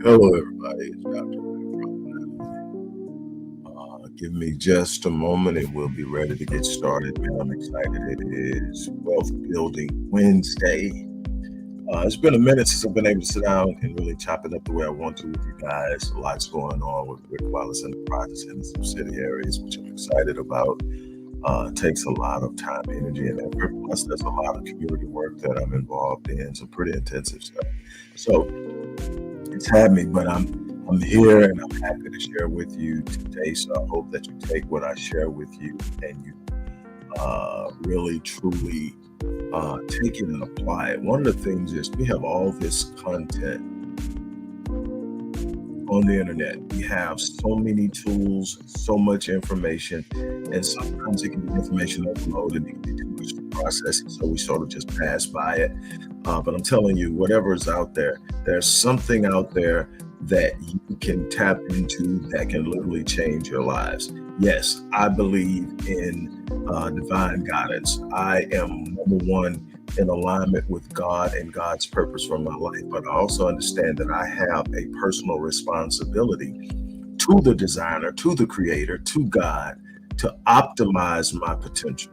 Hello, everybody. It's Dr. Ray give me just a moment and we'll be ready to get started. Man, I'm excited. It is Wealth Building Wednesday. It's been a minute since I've been able to sit down and really chop it up the way I want to with you guys. Lots going on with Wallace Enterprises and the subsidiaries, which I'm excited about. It takes a lot of time, energy, and effort. Plus, there's a lot of community work that I'm involved in, some pretty intensive stuff. So it's had me, but I'm here and I'm happy to share with you today. So I hope that you take what I share with you and you really, truly take it and apply it. One of the things is we have all this content on the internet. We have so many tools, so much information, and sometimes it can be information overload and it can be too much to process, so we sort of just pass by it. But I'm telling you, whatever is out there, there's something out there that you can tap into that can literally change your lives. Yes, I believe in divine guidance. I am, number one, in alignment with God and God's purpose for my life, but I also understand that I have a personal responsibility to the designer, to the creator, to God, to optimize my potential.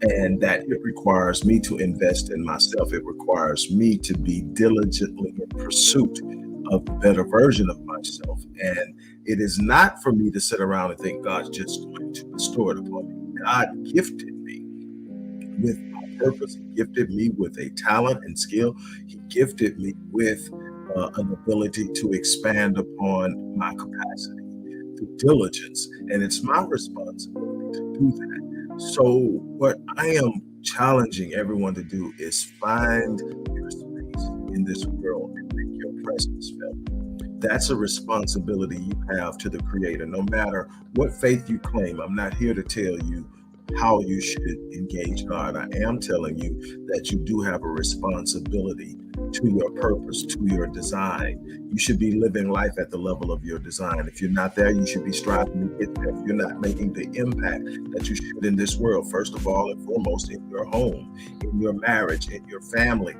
And that it requires me to invest in myself. It requires me to be diligently in pursuit of a better version of myself. And it is not for me to sit around and think God's just going to bestow it upon me. God gifted me with my purpose. He gifted me with a talent and skill. He gifted me with an ability to expand upon my capacity through diligence. And it's my responsibility to do that. So what I am challenging everyone to do is find your space in this world and make your presence felt. That's a responsibility you have to the Creator. No matter what faith you claim, I'm not here to tell you how you should engage God. I am telling you that you do have a responsibility to your purpose, to your design. You should be living life at the level of your design. If you're not there, you should be striving to get there. If you're not making the impact that you should in this world, first of all and foremost, in your home, in your marriage, in your family,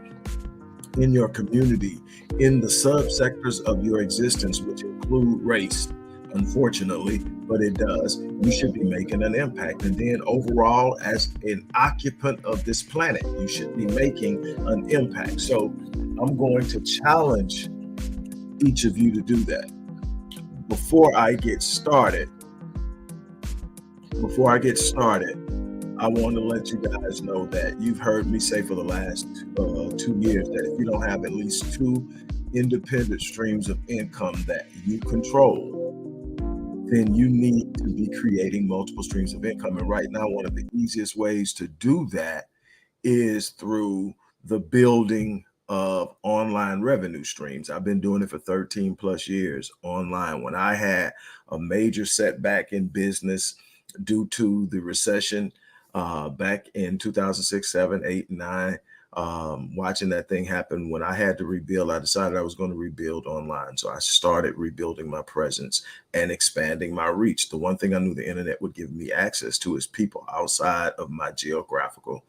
in your community, in the subsectors of your existence, which include race, unfortunately, but it does, you should be making an impact. And then overall, as an occupant of this planet, you should be making an impact. So I'm going to challenge each of you to do that. Before I get started, I want to let you guys know that you've heard me say for the last 2 years that if you don't have at least 2 independent streams of income that you control, then you need to be creating multiple streams of income. And right now, one of the easiest ways to do that is through the building of online revenue streams. I've been doing it for 13 plus years online. When I had a major setback in business due to the recession back in 2006, 7, 8, 9, watching that thing happen, when I had to rebuild, I decided I was going to rebuild online. So I started rebuilding my presence and expanding my reach. The one thing I knew the internet would give me access to is people outside of my geographical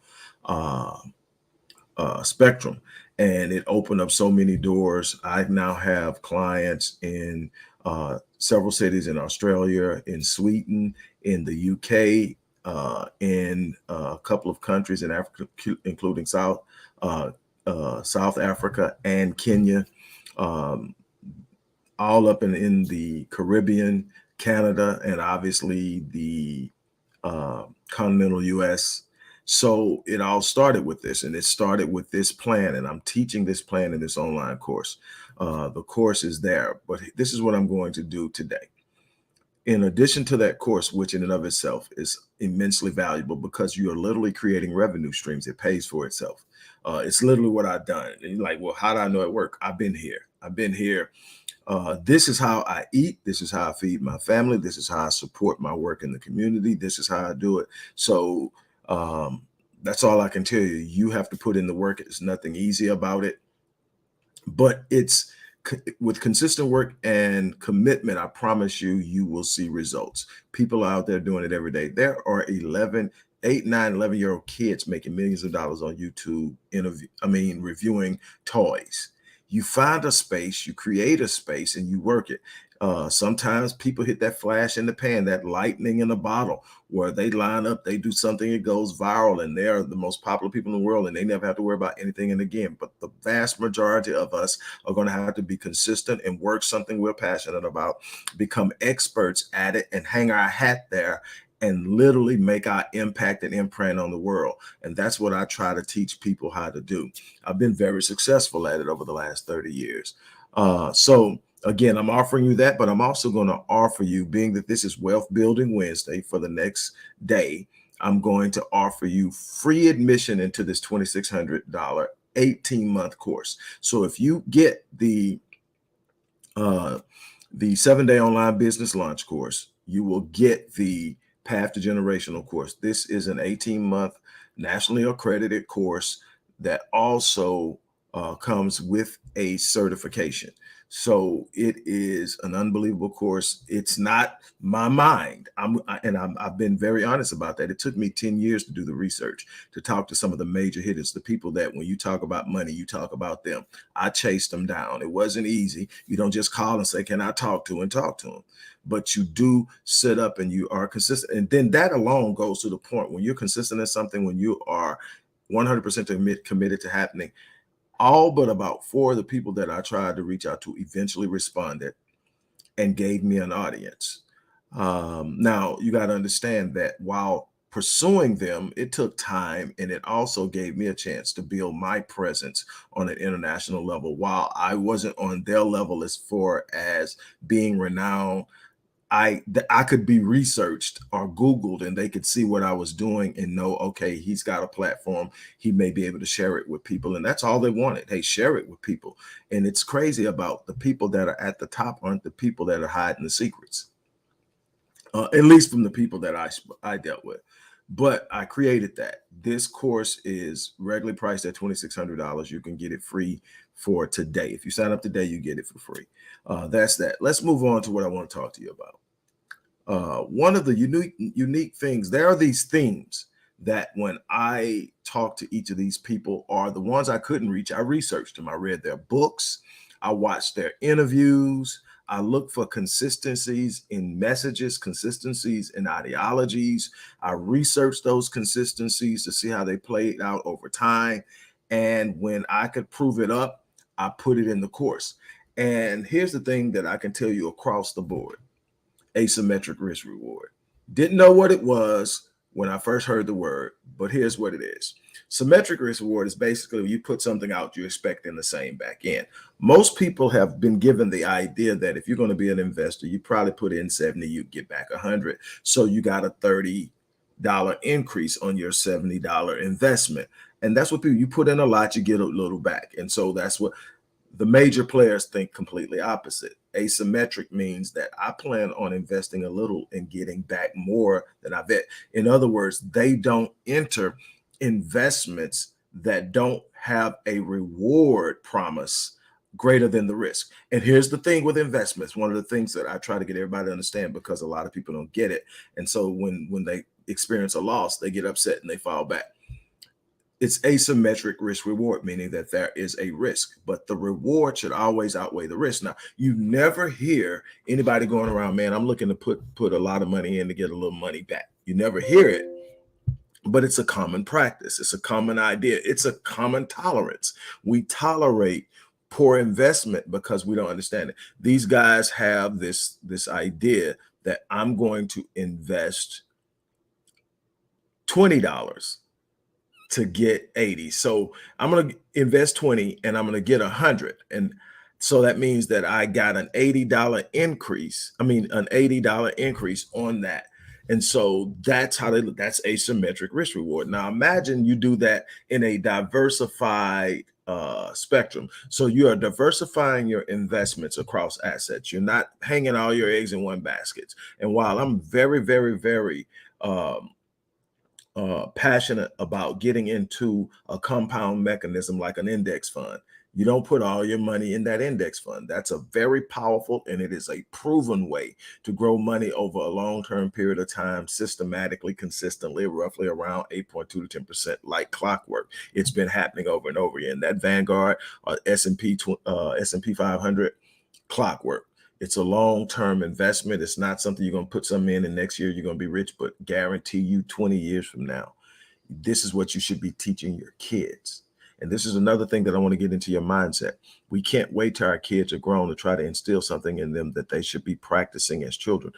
spectrum. And it opened up so many doors. I now have clients in several cities in Australia, in Sweden, in the UK, in a couple of countries in Africa, including South Africa and Kenya, all up in the Caribbean, Canada, and obviously the continental US. So it all started with this, and it started with this plan, and I'm teaching this plan in this online course. The course is there, but this is what I'm going to do today. In addition to that course, which in and of itself is immensely valuable because you are literally creating revenue streams, it pays for itself. It's literally what I've done. And you're like, well, how do I know it worked? I've been here. This is how I eat. This is how I feed my family. This is how I support my work in the community. This is how I do it. So that's all I can tell you. You have to put in the work. There's nothing easy about it, but it's with consistent work and commitment, I promise you, you will see results. People are out there doing it every day. There are 8, 9, 11-year-old kids making millions of dollars on YouTube reviewing toys. You find a space, you create a space, and you work it. Sometimes people hit that flash in the pan, that lightning in a bottle, where they line up, they do something, it goes viral, and they're the most popular people in the world, and they never have to worry about anything. And again, but the vast majority of us are going to have to be consistent and work something we're passionate about, become experts at it, and hang our hat there and literally make our impact and imprint on the world. And that's what I try to teach people how to do. I've been very successful at it over the last 30 years. So again, I'm offering you that, but I'm also going to offer you, being that this is Wealth Building Wednesday, for the next day, I'm going to offer you free admission into this $2,600 18-month course. So if you get the 7-day online business launch course, you will get the Path to Generational course. This is an 18-month nationally accredited course that also comes with a certification. So it is an unbelievable course. It's not my mind. I've been very honest about that. It took me 10 years to do the research, to talk to some of the major hitters, the people that when you talk about money, you talk about them. I chased them down. It wasn't easy. You don't just call and say, can I talk to them? But you do sit up and you are consistent. And then that alone goes to the point when you're consistent in something, when you are 100% committed to happening. All but about 4 of the people that I tried to reach out to eventually responded and gave me an audience. Now, you got to understand that while pursuing them, it took time, and it also gave me a chance to build my presence on an international level. While I wasn't on their level as far as being renowned, I could be researched or Googled, and they could see what I was doing and know, okay, he's got a platform. He may be able to share it with people. And that's all they wanted. Hey, share it with people. And it's crazy about the people that are at the top aren't the people that are hiding the secrets, at least from the people that I dealt with. But I created that. This course is regularly priced at $2,600. You can get it free for today. If you sign up today, you get it for free. That's that. Let's move on to what I want to talk to you about. One of the unique things, there are these themes that when I talk to each of these people are the ones I couldn't reach. I researched them. I read their books. I watched their interviews. I look for consistencies in messages, consistencies in ideologies. I researched those consistencies to see how they played out over time. And when I could prove it up, I put it in the course. And here's the thing that I can tell you across the board: asymmetric risk reward. Didn't know what it was when I first heard the word, but here's what it is. Symmetric risk reward is basically when you put something out, you expect in the same back end. Most people have been given the idea that if you're going to be an investor, you probably put in 70, you get back 100. So you got a $30 increase on your $70 investment. And that's what people, you put in a lot, you get a little back. And so that's what the major players think completely opposite. Asymmetric means that I plan on investing a little and getting back more than I bet. In other words, they don't enter investments that don't have a reward promise greater than the risk. And here's the thing with investments. One of the things that I try to get everybody to understand, because a lot of people don't get it. And so when they experience a loss, they get upset and they fall back. It's asymmetric risk reward, meaning that there is a risk, but the reward should always outweigh the risk. Now, you never hear anybody going around, man, I'm looking to put a lot of money in to get a little money back. You never hear it, but it's a common practice. It's a common idea. It's a common tolerance. We tolerate poor investment because we don't understand it. These guys have this idea that I'm going to invest $20 to get 80. So I'm going to invest 20 and I'm going to get 100. And so that means that I got an $80 increase. I mean, an $80 increase on that. And so that's how that's asymmetric risk reward. Now imagine you do that in a diversified spectrum. So you are diversifying your investments across assets. You're not hanging all your eggs in one basket. And while I'm very, very, very passionate about getting into a compound mechanism like an index fund, You don't put all your money in that index fund. That's a very powerful, and it is a proven way to grow money over a long-term period of time, systematically, consistently, roughly around 8.2 to 10%, like clockwork. It's been happening over and over again. That Vanguard or S&P 500, clockwork. It's a long-term investment. It's not something you're going to put something in and next year you're going to be rich, but guarantee you 20 years from now, this is what you should be teaching your kids. And this is another thing that I want to get into your mindset. We can't wait till our kids are grown to try to instill something in them that they should be practicing as children.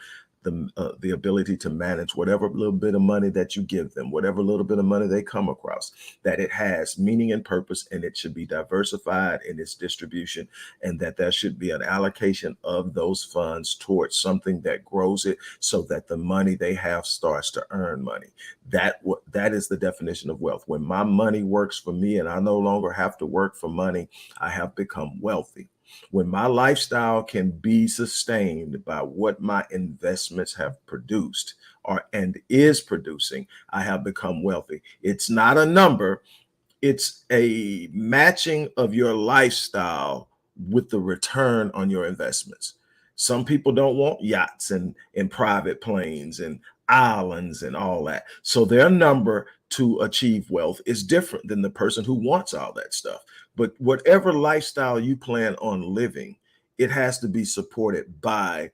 The ability to manage whatever little bit of money that you give them, whatever little bit of money they come across, that it has meaning and purpose, and it should be diversified in its distribution, and that there should be an allocation of those funds towards something that grows it so that the money they have starts to earn money. That is the definition of wealth. When my money works for me and I no longer have to work for money, I have become wealthy. When my lifestyle can be sustained by what my investments have produced or and is producing, I have become wealthy. It's not a number, it's a matching of your lifestyle with the return on your investments. Some people don't want yachts and private planes and islands and all that. So their number to achieve wealth is different than the person who wants all that stuff. But whatever lifestyle you plan on living, it has to be supported by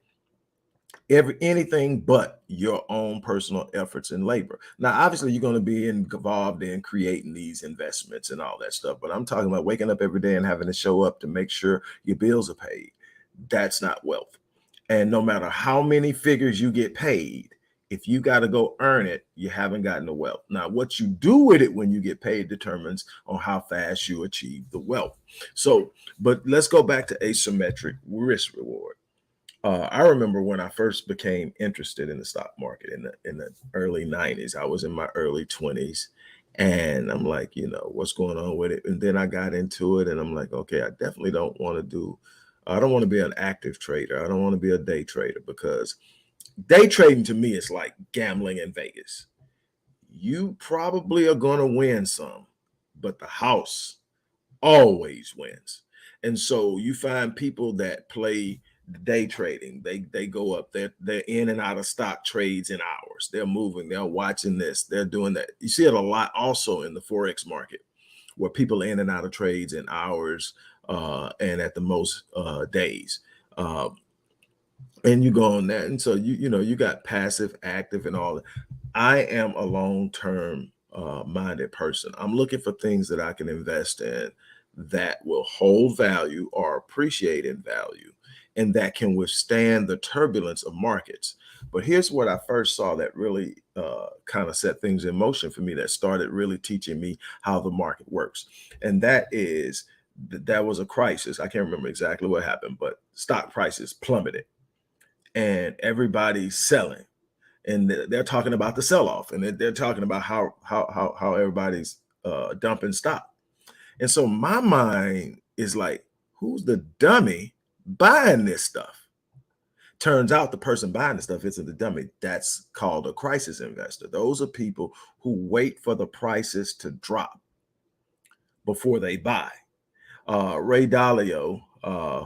anything but your own personal efforts and labor. Now, obviously, you're going to be involved in creating these investments and all that stuff, but I'm talking about waking up every day and having to show up to make sure your bills are paid. That's not wealth. And no matter how many figures you get paid, if you got to go earn it, you haven't gotten the wealth. Now, what you do with it when you get paid determines on how fast you achieve the wealth. So, but let's go back to asymmetric risk reward. I remember when I first became interested in the stock market in the early 90s. I was in my early 20s, and I'm like, what's going on with it? And then I got into it, and I'm like, okay, I definitely don't want to I don't want to be an active trader. I don't want to be a day trader, because day trading to me is like gambling in Vegas. You probably are going to win some, but the house always wins. And so you find people that play day trading. They go up, they're in and out of stock trades in hours. They're moving, they're watching this, they're doing that. You see it a lot also in the Forex market, where people are in and out of trades in hours, and at the most days. Uh, and you go on that. And so you got passive, active, and all that. I am a long-term minded person. I'm looking for things that I can invest in that will hold value or appreciate in value, and that can withstand the turbulence of markets. But here's what I first saw that really kind of set things in motion for me, that started really teaching me how the market works. And that is that was a crisis. I can't remember exactly what happened, but stock prices plummeted and everybody's selling, and they're talking about the sell-off, and they're talking about how everybody's dumping stock. And so my mind is like, who's the dummy buying this stuff? Turns out the person buying the stuff isn't the dummy. That's called a crisis investor. Those are people who wait for the prices to drop before they buy. Ray Dalio,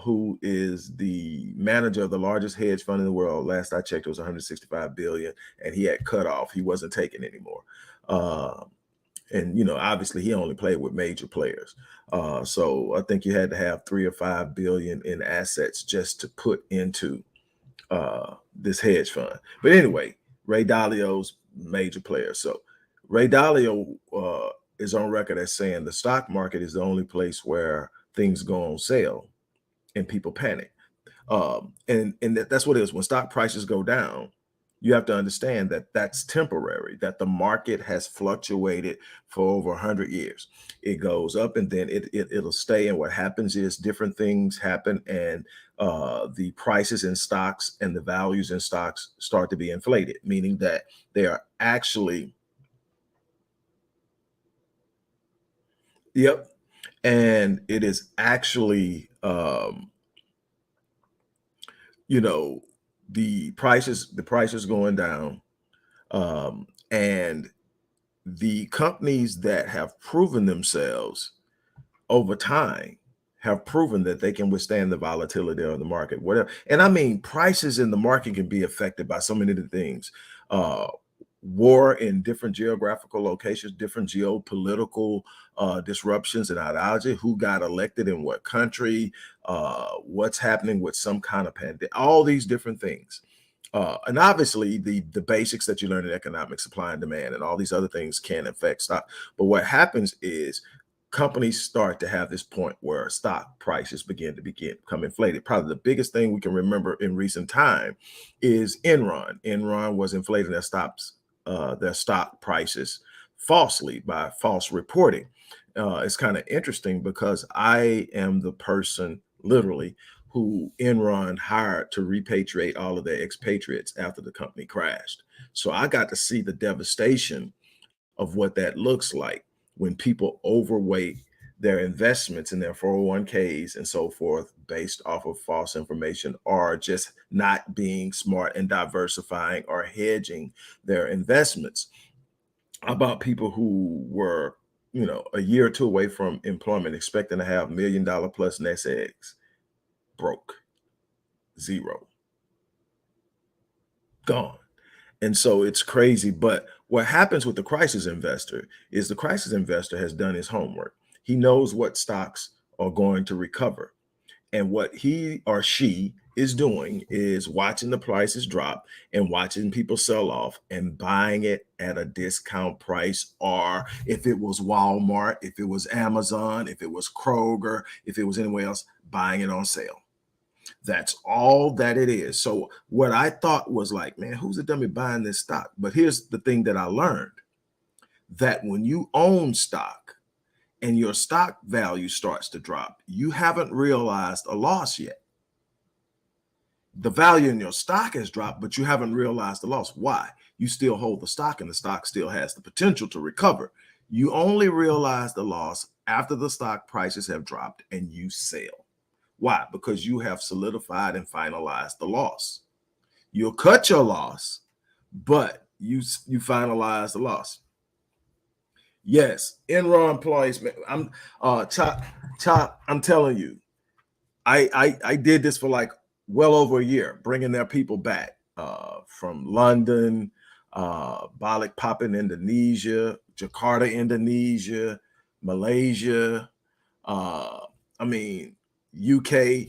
who is the manager of the largest hedge fund in the world. Last I checked, it was 165 billion, and he had cut off. He wasn't taking anymore. And obviously, he only played with major players. So I think you had to have 3 or 5 billion in assets just to put into this hedge fund. But anyway, Ray Dalio's major player. So Ray Dalio is on record as saying the stock market is the only place where things go on sale and people panic. And that's what it is. When stock prices go down, you have to understand that that's temporary, that the market has fluctuated for over 100 years. It goes up and then it'll stay. And what happens is different things happen, and the prices in stocks and the values in stocks start to be inflated, meaning that they are actually, yep, and it is actually, you know, the prices going down, and the companies that have proven themselves over time. have proven that they can withstand the volatility of the market, whatever. And I mean, prices in the market can be affected by so many of the things. Uh, War in different geographical locations, different geopolitical disruptions and ideology, who got elected in what country, what's happening with some kind of pandemic, all these different things. And obviously, the basics that you learn in economics, supply and demand, and all these other things can affect stock. But what happens is companies start to have this point where stock prices begin to become inflated. Probably the biggest thing we can remember in recent time is Enron. Enron was inflating their stock prices falsely by false reporting. It's kind of interesting because I am the person literally who Enron hired to repatriate all of their expatriates after the company crashed. So I got to see the devastation of what that looks like when people overweight their investments in their 401ks and so forth based off of false information, or just not being smart and diversifying or hedging their investments. About people who were, a year or two away from employment, expecting to have $1 million plus nest eggs, broke, zero, gone. And so it's crazy. But what happens with the crisis investor is the crisis investor has done his homework. He knows what stocks are going to recover. And what he or she is doing is watching the prices drop and watching people sell off and buying it at a discount price. Or if it was Walmart, if it was Amazon, if it was Kroger, if it was anywhere else, buying it on sale. That's all that it is. So what I thought was like, man, who's the dummy buying this stock? But here's the thing that I learned, that when you own stock and your stock value starts to drop, you haven't realized a loss yet. The value in your stock has dropped, but you haven't realized the loss. Why? You still hold the stock and the stock still has the potential to recover. You only realize the loss after the stock prices have dropped and you sell. Why? Because you have solidified and finalized the loss. You'll cut your loss, but you finalize the loss. Yes, Enron employees. I'm top. I'm telling you, I did this for like well over a year, bringing their people back from London, Balikpapan, Indonesia, Jakarta, Indonesia, Malaysia. I mean, UK,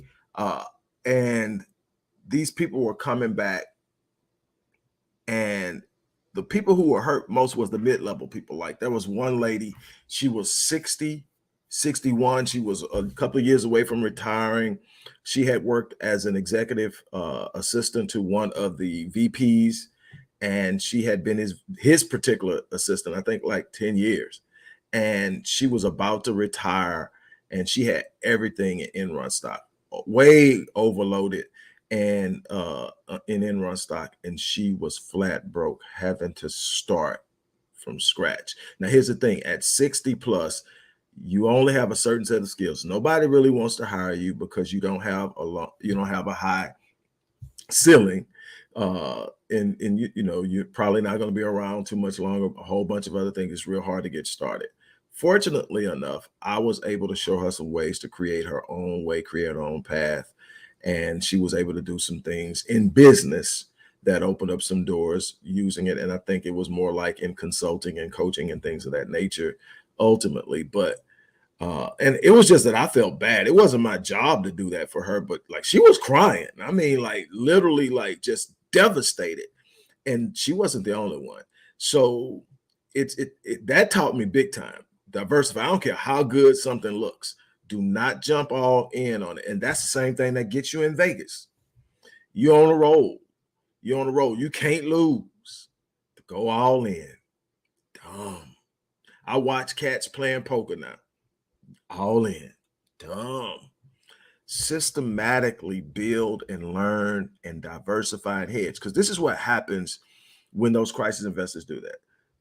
and these people were coming back, and the people who were hurt most was the mid-level people. Like, there was one lady, she was 60, 61. She was a couple of years away from retiring. She had worked as an executive assistant to one of the VPs, and she had been his particular assistant, I think, like 10 years. And she was about to retire, and she had everything in Enron stock, way overloaded, and in Enron stock, and she was flat broke, having to start from scratch. Now, here's the thing: at 60 plus, you only have a certain set of skills. Nobody really wants to hire you because you don't have a high ceiling, and you're probably not going to be around too much longer. A whole bunch of other things. It's real hard to get started. Fortunately enough, I was able to show her some ways to create her own way, create her own path, and she was able to do some things in business that opened up some doors using it. And I think it was more like in consulting and coaching and things of that nature ultimately. But and it was just that I felt bad. It wasn't my job to do that for her, but like, she was crying. I mean, like, literally, like, just devastated. And she wasn't the only one. So that taught me big time. Diversify. I don't care how good something looks. Do not jump all in on it. And that's the same thing that gets you in Vegas. You're on a roll. You're on a roll. You can't lose. Go all in. Dumb. I watch cats playing poker now. All in. Dumb. Systematically build and learn and diversify and hedge, because this is what happens when those crisis investors do that.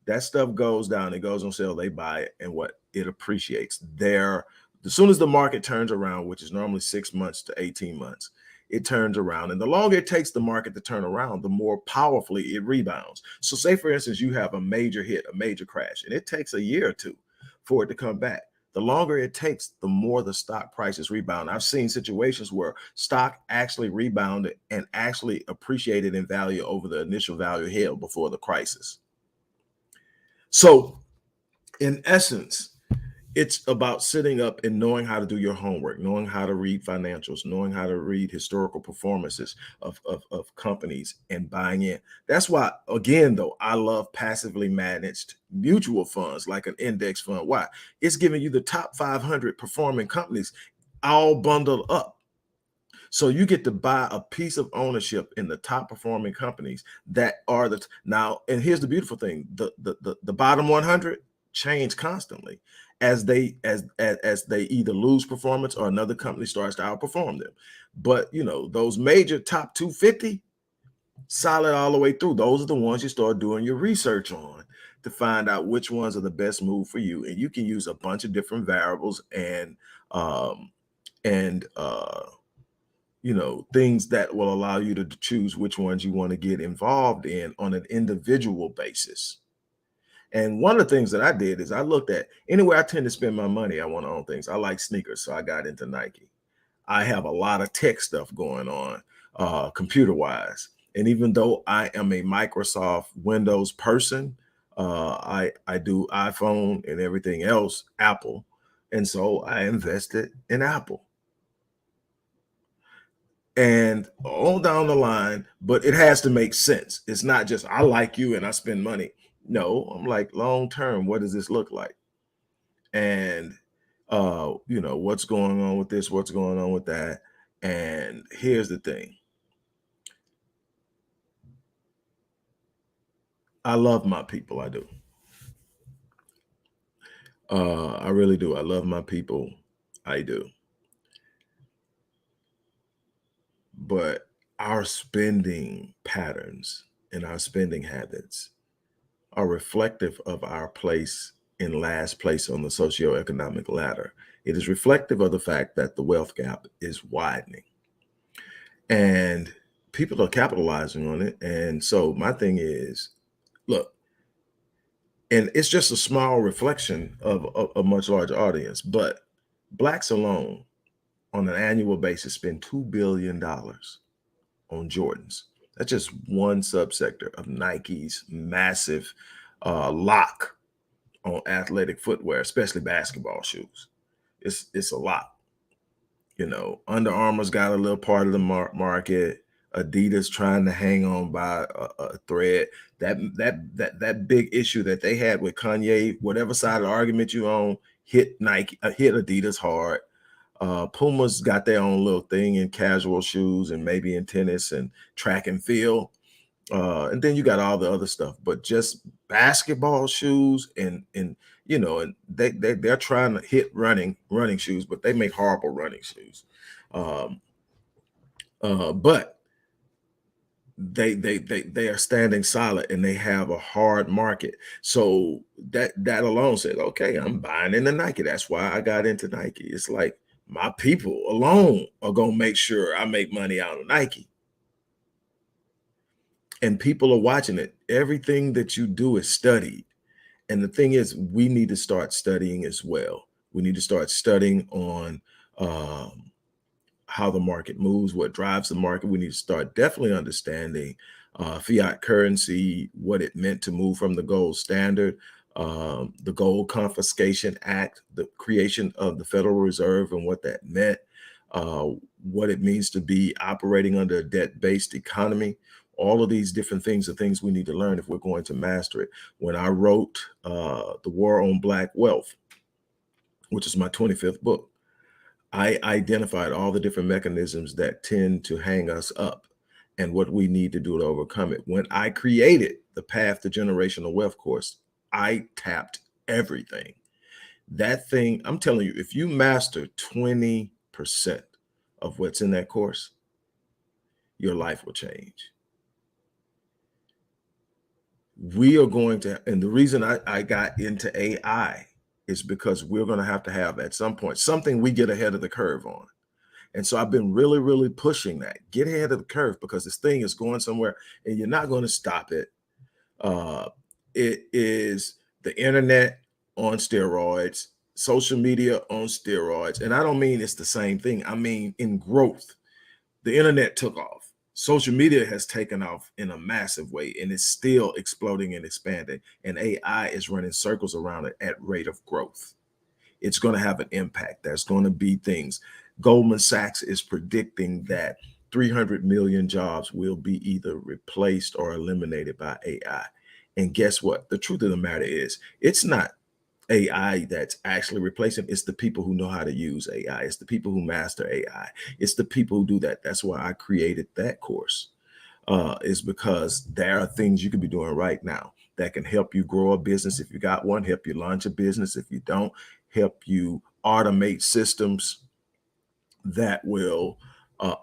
That stuff goes down, it goes on sale, they buy it, and what it appreciates. As soon as the market turns around, which is normally 6 months to 18 months, it turns around. And the longer it takes the market to turn around, the more powerfully it rebounds. So say, for instance, you have a major hit, a major crash, and it takes a year or two for it to come back. the longer it takes, the more the stock prices rebound. I've seen situations where stock actually rebounded and actually appreciated in value over the initial value held before the crisis. So, in essence, it's about sitting up and knowing how to do your homework, knowing how to read financials, knowing how to read historical performances of companies and buying in. That's why, again, though, I love passively managed mutual funds like an index fund. Why? It's giving you the top 500 performing companies all bundled up. So you get to buy a piece of ownership in the top performing companies that are the now. And here's the beautiful thing: the bottom 100 change constantly as they either lose performance or another company starts to outperform them. But those major top 250 solid all the way through. Those are the ones you start doing your research on to find out which ones are the best move for you. And you can use a bunch of different variables um, and things that will allow you to choose which ones you want to get involved in on an individual basis. And one of the things that I did is I looked at anywhere I tend to spend my money, I want to own things. I like sneakers, so I got into Nike. I have a lot of tech stuff going on, computer wise. And even though I am a Microsoft Windows person, I do iPhone and everything else Apple. And so I invested in Apple and all down the line, but it has to make sense. It's not just I like you and I spend money. No, I'm like long term, what does this look like? And what's going on with this, what's going on with that. And here's the thing. I love my people. I do. I really do. I love my people. I do. But our spending patterns and our spending habits are reflective of our place in last place on the socioeconomic ladder. It is reflective of the fact that the wealth gap is widening and people are capitalizing on it. And so my thing is, look, and it's just a small reflection of a much larger audience, but blacks alone on an annual basis spend $2 billion on Jordans. That's just one subsector of Nike's massive lock on athletic footwear, especially basketball shoes. It's a lot. Under Armour's got a little part of the market. Adidas trying to hang on by a thread. That big issue that they had with Kanye, whatever side of the argument you own, hit Nike, hit Adidas hard. Puma's got their own little thing in casual shoes and maybe in tennis and track and field. And then you got all the other stuff, but just basketball shoes and they're trying to hit running shoes, but they make horrible running shoes. But they are standing solid and they have a hard market. So that alone said, okay, I'm buying into Nike. That's why I got into Nike. It's like my people alone are gonna make sure I make money out of Nike. And people are watching it. Everything that you do is studied. And the thing is, we need to start studying as well. We need to start studying on how the market moves, what drives the market. We need to start definitely understanding fiat currency, what it meant to move from the gold standard, the Gold Confiscation Act, the creation of the Federal Reserve and what that meant, what it means to be operating under a debt-based economy. All of these different things are things we need to learn if we're going to master it. When I wrote The War on Black Wealth, which is my 25th book, I identified all the different mechanisms that tend to hang us up and what we need to do to overcome it. When I created the Path to Generational Wealth course, I tapped everything. That thing, I'm telling you, if you master 20% of what's in that course, your life will change. We are going to, and the reason I got into AI is because we're going to have at some point something we get ahead of the curve on. And so I've been really, really pushing that. Get ahead of the curve because this thing is going somewhere and you're not going to stop it. It is the internet on steroids. social media on steroids. And I don't mean it's the same thing. I mean, in growth, the internet took off. Social media has taken off in a massive way, and it's still exploding and expanding. And AI is running circles around it at rate of growth. It's going to have an impact. There's going to be things. Goldman Sachs is predicting that 300 million jobs will be either replaced or eliminated by AI. And guess what? The truth of the matter is, it's not AI that's actually replacing. It's the people who know how to use AI. It's the people who master AI. It's the people who do that. That's why I created that course. Is because there are things you can be doing right now that can help you grow a business if you got one, help you launch a business if you don't, help you automate systems that will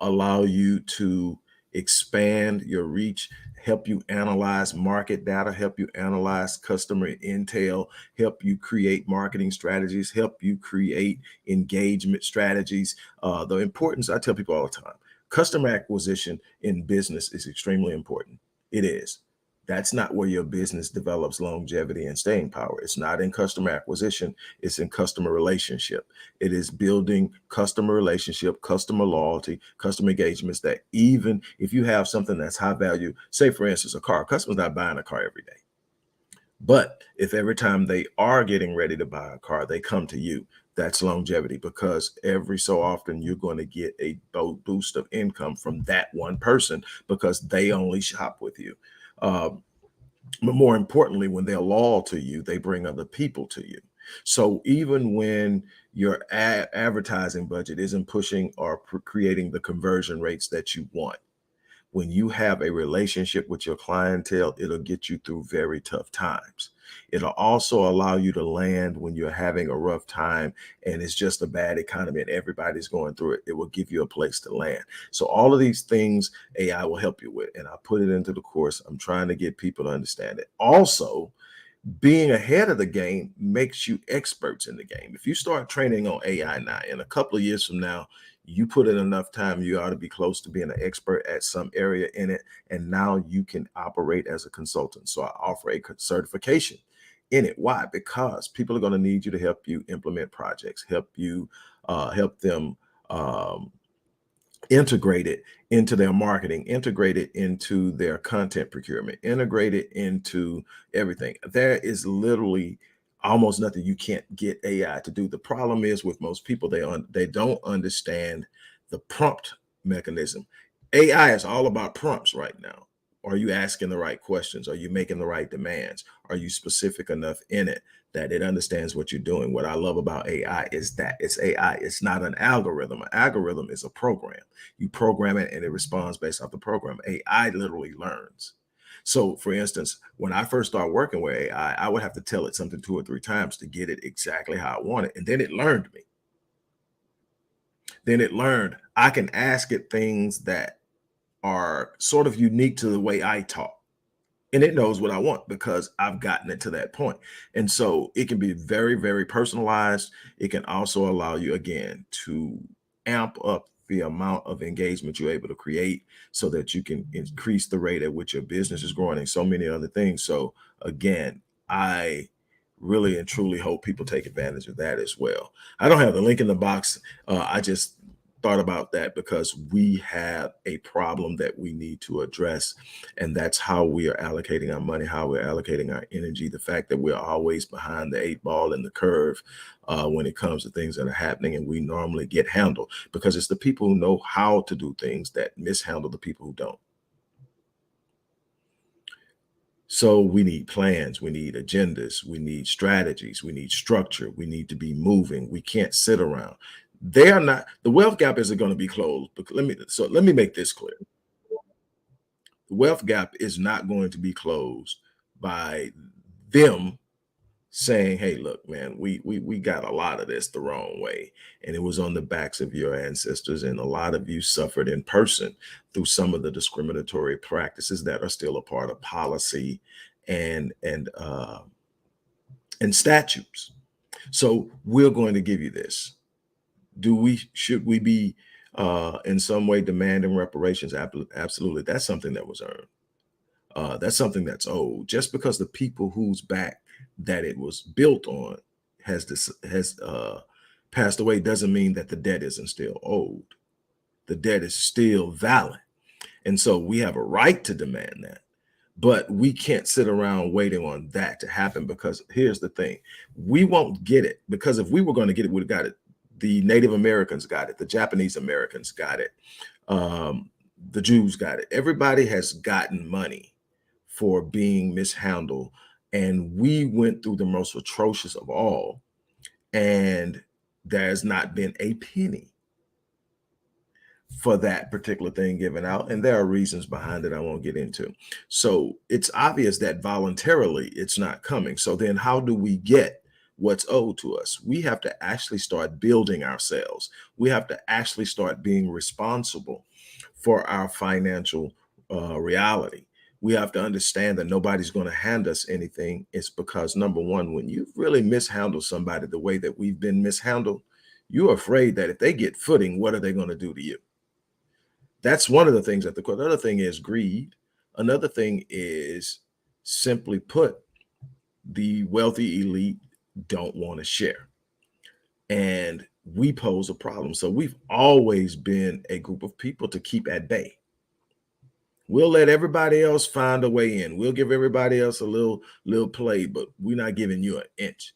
allow you to expand your reach, help you analyze market data, help you analyze customer intel, help you create marketing strategies, help you create engagement strategies. The importance, I tell people all the time, customer acquisition in business is extremely important. It is. That's not where your business develops longevity and staying power. It's not in customer acquisition, it's in customer relationship. It is building customer relationship, customer loyalty, customer engagements that even if you have something that's high value, say for instance, a car, customers not buying a car every day. But if every time they are getting ready to buy a car, they come to you, that's longevity, because every so often you're going to get a boost of income from that one person because they only shop with you. Um, but more importantly, when they're loyal to you, they bring other people to you. So even when your advertising budget isn't pushing or creating the conversion rates that you want, when you have a relationship with your clientele, it'll get you through very tough times. It'll also allow you to land when you're having a rough time and it's just a bad economy and everybody's going through it. It will give you a place to land. So all of these things AI will help you with, and I put it into the course. I'm trying to get people to understand it. Also, being ahead of the game makes you experts in the game. If you start training on AI now, in a couple of years from now, you put in enough time, you ought to be close to being an expert at some area in it. And now you can operate as a consultant. So I offer a certification in it. Why? Because people are going to need you to help you implement projects, help them integrate it into their marketing, integrate it into their content procurement, integrate it into everything. There is literally almost nothing you can't get AI to do. The problem is with most people, they don't understand the prompt mechanism. AI is all about prompts right now. Are you asking the right questions? Are you making the right demands? Are you specific enough in it that it understands what you're doing? What I love about AI is that it's AI. It's not an algorithm. An algorithm is a program. You program it and it responds based off the program. AI literally learns. So for instance, when I first started working with AI, I would have to tell it something 2 or 3 times to get it exactly how I want it. And then it learned me. Then it learned I can ask it things that are sort of unique to the way I talk. And it knows what I want because I've gotten it to that point. And so it can be very, very personalized. It can also allow you, again, to amp up the amount of engagement you're able to create so that you can increase the rate at which your business is growing and so many other things. So again, I really and truly hope people take advantage of that as well. I don't have the link in the box. I just thought about that because we have a problem that we need to address, and that's how we are allocating our money, how we're allocating our energy, the fact that we're always behind the 8 ball in the curve when it comes to things that are happening, and we normally get handled because it's the people who know how to do things that mishandle the people who don't. So we need plans, we need agendas, we need strategies, we need structure, we need to be moving. We can't sit around. They are not, the wealth gap isn't going to be closed. But let me make this clear. The wealth gap is not going to be closed by them saying, hey, look, man, we got a lot of this the wrong way. And it was on the backs of your ancestors. And a lot of you suffered in person through some of the discriminatory practices that are still a part of policy and statutes. So we're going to give you this. Should we be in some way demanding reparations? Absolutely. That's something that was earned. That's something that's owed. Just because the people whose back that it was built on has passed away doesn't mean that the debt isn't still owed. The debt is still valid. And so we have a right to demand that. But we can't sit around waiting on that to happen, because here's the thing. We won't get it, because if we were going to get it, we'd have got it. The Native Americans got it. The Japanese Americans got it. The Jews got it. Everybody has gotten money for being mishandled. And we went through the most atrocious of all. And there's not been a penny for that particular thing given out. And there are reasons behind it I won't get into. So it's obvious that voluntarily it's not coming. So then how do we get what's owed to us? We have to actually start building ourselves. We have to actually start being responsible for our financial reality. We have to understand that nobody's going to hand us anything. It's because, number one, when you've really mishandled somebody the way that we've been mishandled, you're afraid that if they get footing, what are they going to do to you? That's one of the things at the core. The other thing is greed. Another thing is, simply put, the wealthy elite don't want to share. And we pose a problem. So we've always been a group of people to keep at bay. We'll let everybody else find a way in. We'll give everybody else a little play, but we're not giving you an inch.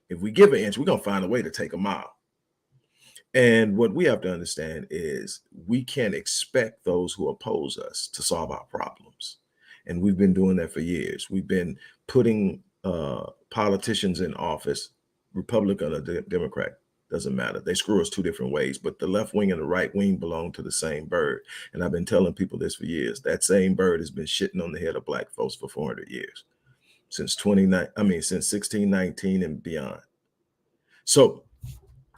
If we give an inch, we're going to find a way to take a mile. And what we have to understand is we can't expect those who oppose us to solve our problems. And we've been doing that for years. We've been putting politicians in office, Republican or Democrat, doesn't matter. They screw us two different ways, but the left wing and the right wing belong to the same bird. And I've been telling people this for years. That same bird has been shitting on the head of Black folks for 400 years, since 1619 and beyond. So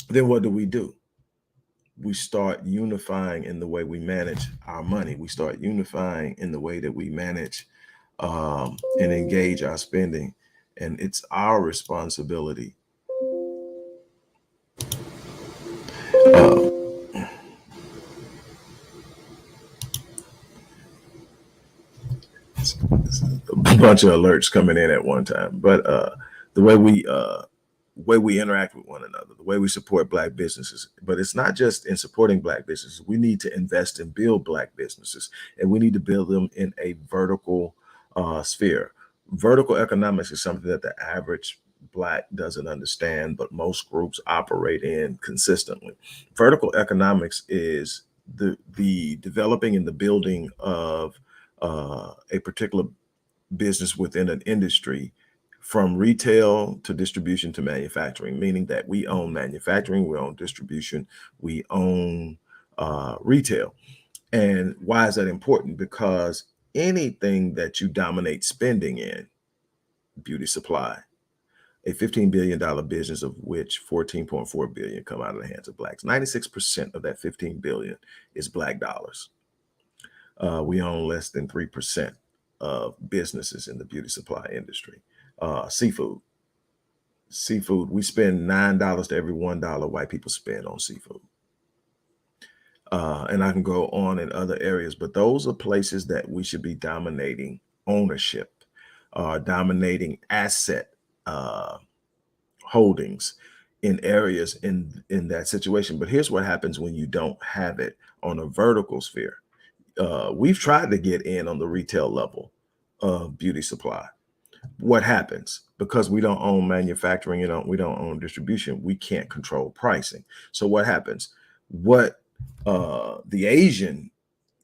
then what do? We start unifying in the way we manage our money. We start unifying in the way that we manage and engage our spending. And it's our responsibility a bunch of alerts coming in at one time. But the way we interact with one another, the way we support Black businesses. But it's not just in supporting Black businesses. We need to invest and build Black businesses, and we need to build them in a vertical sphere. Vertical economics is something that the average Black doesn't understand, but most groups operate in consistently. Vertical economics is the developing and the building of a particular business within an industry, from retail to distribution to manufacturing, meaning that we own manufacturing, we own distribution, we own retail. And why is that important? Because anything that you dominate spending in, beauty supply, a $15 billion business of which 14.4 billion come out of the hands of Blacks. 96% of that 15 billion is Black dollars. We own less than 3% of businesses in the beauty supply industry. Seafood, we spend $9 to every $1 white people spend on seafood. And I can go on in other areas, but those are places that we should be dominating ownership, dominating asset holdings in areas in that situation. But here's what happens when you don't have it on a vertical sphere. We've tried to get in on the retail level of beauty supply. What happens? Because we don't own manufacturing, we don't own distribution, we can't control pricing. So what happens? What the Asian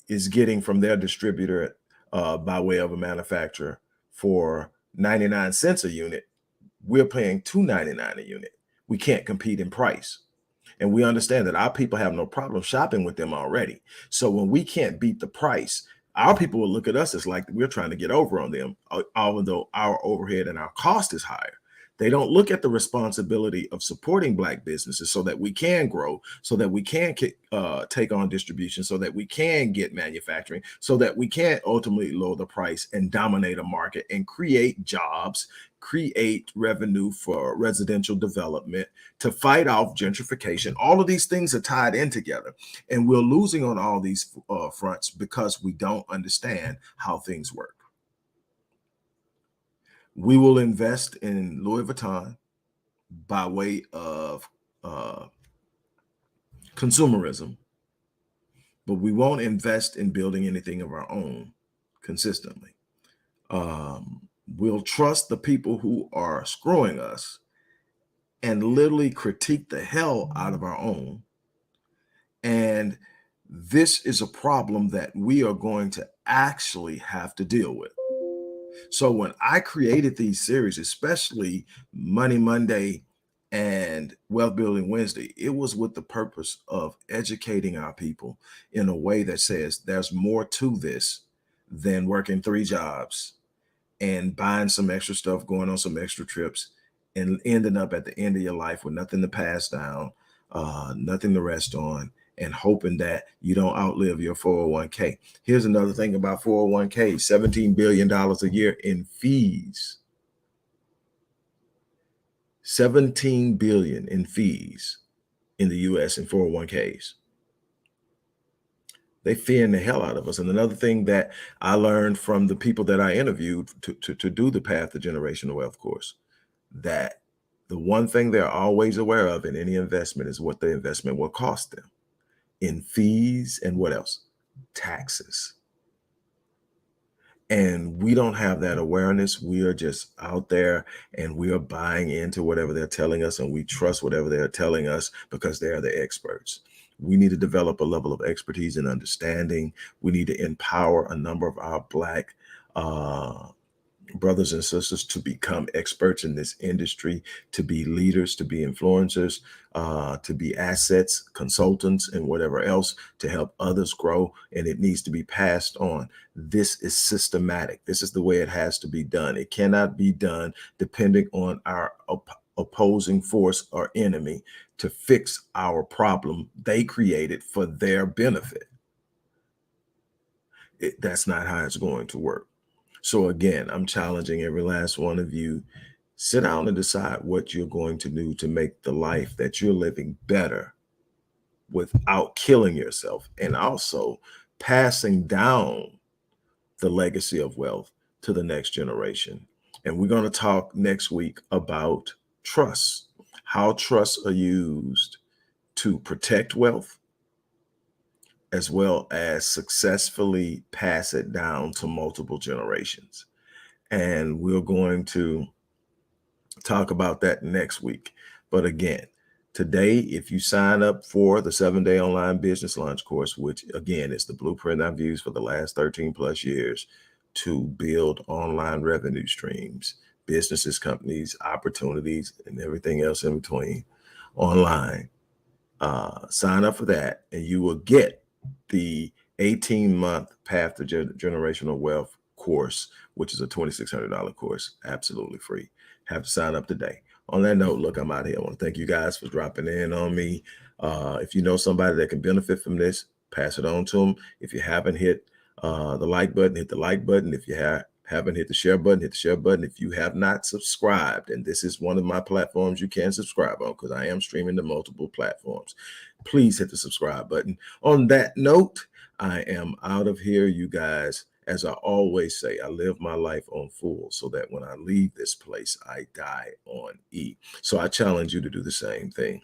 is getting from their distributor by way of a manufacturer for 99 cents a unit, we're paying $2.99 a unit. We can't compete in price. And we understand that our people have no problem shopping with them already. So when we can't beat the price, our people will look at us as like we're trying to get over on them, although our overhead and our cost is higher. They don't look at the responsibility of supporting Black businesses so that we can grow, so that we can take on distribution, so that we can get manufacturing, so that we can ultimately lower the price and dominate a market and create jobs, create revenue for residential development, to fight off gentrification. All of these things are tied in together, and we're losing on all these fronts because we don't understand how things work. We will invest in Louis Vuitton, by way of uh, consumerism, but we won't invest in building anything of our own consistently. We'll trust the people who are screwing us and literally critique the hell out of our own. And this is a problem that we are going to actually have to deal with. So when I created these series, especially Money Monday and Wealth Building Wednesday, it was with the purpose of educating our people in a way that says there's more to this than working 3 jobs and buying some extra stuff, going on some extra trips, and ending up at the end of your life with nothing to pass down, nothing to rest on, and hoping that you don't outlive your 401k. Here's another thing about 401k, $17 billion a year in fees. 17 billion in fees in the US in 401ks. They fearing the hell out of us. And another thing that I learned from the people that I interviewed to do the Path to Generational Wealth course, that the one thing they're always aware of in any investment is what the investment will cost them in fees and what else? Taxes. And we don't have that awareness. We are just out there and we are buying into whatever they're telling us, and we trust whatever they're telling us because they are the experts. We need to develop a level of expertise and understanding. We need to empower a number of our Black brothers and sisters to become experts in this industry, to be leaders, to be influencers, to be assets, consultants, and whatever else to help others grow. And it needs to be passed on. This is systematic. This is the way it has to be done. It cannot be done depending on our opposing force or enemy to fix our problem they created for their benefit. That's not how it's going to work. So again, I'm challenging every last one of you. Sit down and decide what you're going to do to make the life that you're living better without killing yourself, and also passing down the legacy of wealth to the next generation. And we're going to talk next week about trusts, how trusts are used to protect wealth, as well as successfully pass it down to multiple generations. And we're going to talk about that next week. But again, today, if you sign up for the 7-day online business launch course, which again is the blueprint I've used for the last 13 plus years to build online revenue streams, businesses, companies, opportunities, and everything else in between online, sign up for that and you will get the 18-month Path to Generational Wealth course, which is a $2,600 course, absolutely free. Have to sign up today. On that note, look, I'm out here. I want to thank you guys for dropping in on me. If you know somebody that can benefit from this, pass it on to them. If you haven't hit the like button, hit the like button. If you haven't hit the share button, hit the share button. If you have not subscribed, and this is one of my platforms you can subscribe on because I am streaming to multiple platforms, please hit the subscribe button. On that note, I am out of here, you guys. As I always say, I live my life on full so that when I leave this place, I die on E. So I challenge you to do the same thing.